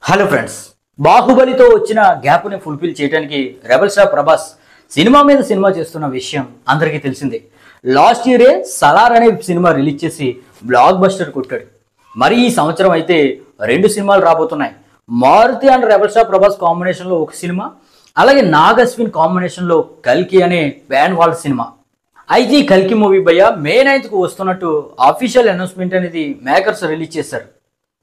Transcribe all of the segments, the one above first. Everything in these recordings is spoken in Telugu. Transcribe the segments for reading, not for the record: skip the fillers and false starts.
హలో ఫ్రెండ్స్, బాహుబలితో వచ్చిన గ్యాప్ని ఫుల్ఫిల్ చేయడానికి రెబల్ స్టార్ ప్రభాస్ సినిమా మీద సినిమా చేస్తున్న విషయం అందరికీ తెలిసిందే. లాస్ట్ ఇయరే సలార్ అనే సినిమా రిలీజ్ చేసి బ్లాక్ బస్టర్ కొట్టాడు. మరి ఈ సంవత్సరం అయితే రెండు సినిమాలు రాబోతున్నాయి. Maruthi and rebel star Prabhas కాంబినేషన్లో ఒక సినిమా, అలాగే నాగ్ అశ్విన్ కాంబినేషన్లో కల్కి అనే బ్యాన్ వాల్డ్ సినిమా. అయితే ఈ కల్కి మూవీ భయ్య మే 9కు వస్తున్నట్టు అఫీషియల్ అనౌన్స్మెంట్ అనేది మేకర్స్ రిలీజ్ చేశారు.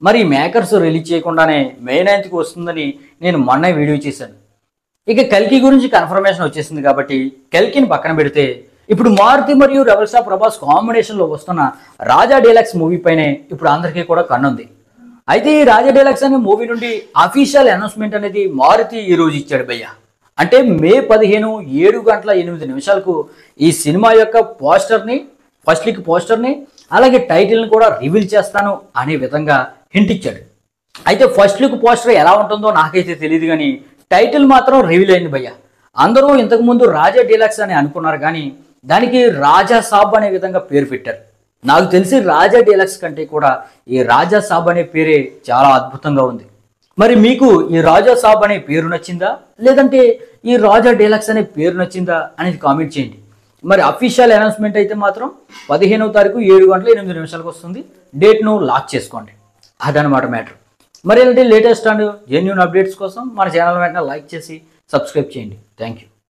మరి మేకర్స్ రిలీజ్ చేయకుండానే మే 9కు వస్తుందని నేను మొన్న వీడియో చేశాను. ఇక కల్కి గురించి కన్ఫర్మేషన్ వచ్చేసింది కాబట్టి కల్కిని పక్కన పెడితే ఇప్పుడు మారుతి మరియు రెబల్ స్టార్ ప్రభాస్ కాంబినేషన్లో వస్తున్న రాజా డీలక్స్ మూవీ పైనే ఇప్పుడు అందరికీ కూడా కన్నుంది. అయితే ఈ రాజా డీలక్స్ అనే మూవీ నుండి అఫీషియల్ అనౌన్స్మెంట్ అనేది మారుతి ఈ రోజు ఇచ్చాడు భయ్య. అంటే మే 15 7:08 ఈ సినిమా యొక్క పోస్టర్ని, ఫస్ట్ లుక్ పోస్టర్ని, అలాగే టైటిల్ని కూడా రివీల్ చేస్తాను అనే విధంగా హింట్ ఇచ్చాడు. అయితే ఫస్ట్ లుక్ పోస్టర్ ఎలా ఉంటుందో నాకైతే తెలియదు, కానీ టైటిల్ మాత్రం రివీల్ అయింది భయ్య. అందరూ ఇంతకుముందు రాజా డీలక్స్ అని అనుకున్నారు, కానీ దానికి రాజా సాబ్ అనే విధంగా పేరు పెట్టారు. నాకు తెలిసి రాజా డీలక్స్ కంటే కూడా ఈ రాజా సాబ్ అనే పేరే చాలా అద్భుతంగా ఉంది. మరి మీకు ఈ రాజా సాబ్ అనే పేరు నచ్చిందా, లేదంటే ఈ రాజా డీలక్స్ అనే పేరు నచ్చిందా అనేది కామెంట్ చేయండి. మరి అఫీషియల్ అనౌన్స్మెంట్ అయితే మాత్రం 15వ తారీఖు 7:08 వస్తుంది. డేట్ను లాక్ చేసుకోండి. అదనమాట మ్యాటర్. మరి ఇలాంటి లేటెస్ట్ అండ్ జెన్యూన్ అప్డేట్స్ కోసం మన ఛానల్ వెంటనే లైక్ చేసి సబ్స్క్రైబ్ చేయండి. Thank you.